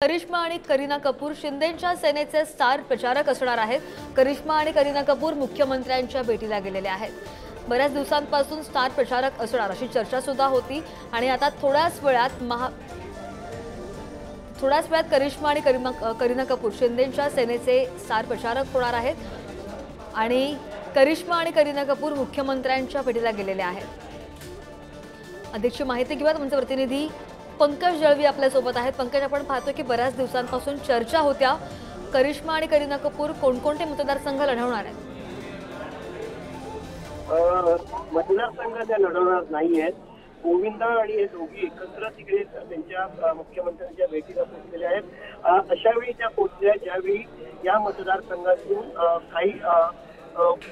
करिश्मा आणि करीना कपूर शिंदेंच्या सेनेचे स्टार प्रचारक असणार आहेत। करिश्मा आणि करीना कपूर मुख्यमंत्र्यांच्या भेटीला गेलेले आहेत। बऱ्याच दिवसांपासून स्टार प्रचारक असणार अशी चर्चा सुद्धा होती आणि आता थोड्याच वेळात करिश्मा आणि करीना कपूर शिंदेंच्या सेनेचे स्टार प्रचारक होणार आहेत आणि करिश्मा आणि करीना कपूर मुख्यमंत्र्यांच्या भेटीला गेलेले आहेत। अधिकची माहिती घेऊयात आमचे प्रतिनिधी पंकज जळवी आपल्या सोबत आहेत। पंकज, आपण पाहतो की बऱ्याच दिवसांपासून चर्चा होत्या करिश्मा आणि करीना कपूर कोणकोणते मतदारसंघ लढवणार आहेत? मतदारसंघ त्या लढवणार नाहीयेत। गोविंदा आणि हे दोघी एकत्र तिकडे त्यांच्या मुख्यमंत्र्यांच्या भेटीला पोहोचलेले आहेत। अशा वेळी त्या पोहोचल्या ज्यावेळी या मतदारसंघातून काही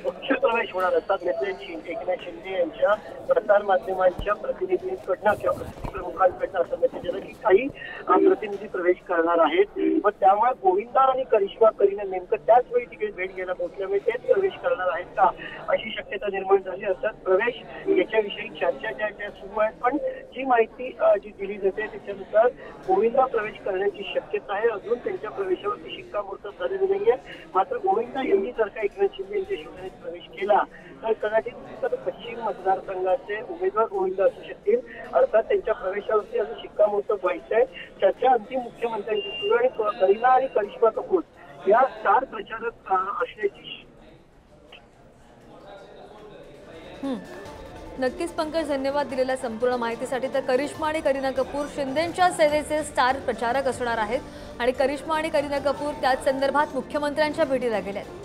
पक्षप्रवेश होणार असतात। एकनाथ शिंदे यांच्या प्रसार माध्यमांच्या प्रतिनिधींकडनं किंवा प्रमुखांकडनं असं मेसेज आलं की काही प्रतिनिधी प्रवेश करणार आहेत। मग त्यामुळे गोविंदा आणि करिना नेमकं त्याच वेळी तिकडे भेट घ्यायला पोहोचल्यामुळे तेच प्रवेश करणार आहेत का अशी शक्यता निर्माण झाली। अर्थात प्रवेश याच्याविषयी चर्चा ज्या सुरू आहेत, पण जी माहिती जी दिली जाते त्याच्यानुसार गोविंदा प्रवेश करण्याची शक्यता आहे। अजून त्यांच्या प्रवेशावरती शिक्कामोर्तब झालेली नाहीये। मात्र गोविंदा यांनी जर का एकनाथ शिंदे यांच्या शिवसेनेत प्रवेश केला तर कदाचित पश्चिम मतदारसंघाचे उमेदवार गोविंदा असू शकतील। अर्थात त्यांच्या प्रवेशावरती अजून शिक्कामोर्तब व्हायचंय। चर्चा अंतिम मुख्यमंत्र्यांची सुरू आणि करीना आणि करिश्मा कपूर या स्टार प्रचारक असण्याची नक्कीच पंकज, धन्यवाद दिलेल्या संपूर्ण माहितीसाठी। तर करिश्मा आणि करीना कपूर शिंदेंच्या सेनेचे स्टार प्रचारक असणार आहेत आणि करिश्मा आणि करीना कपूर त्याच संदर्भात मुख्यमंत्र्यांच्या भेटीला गेले आहेत।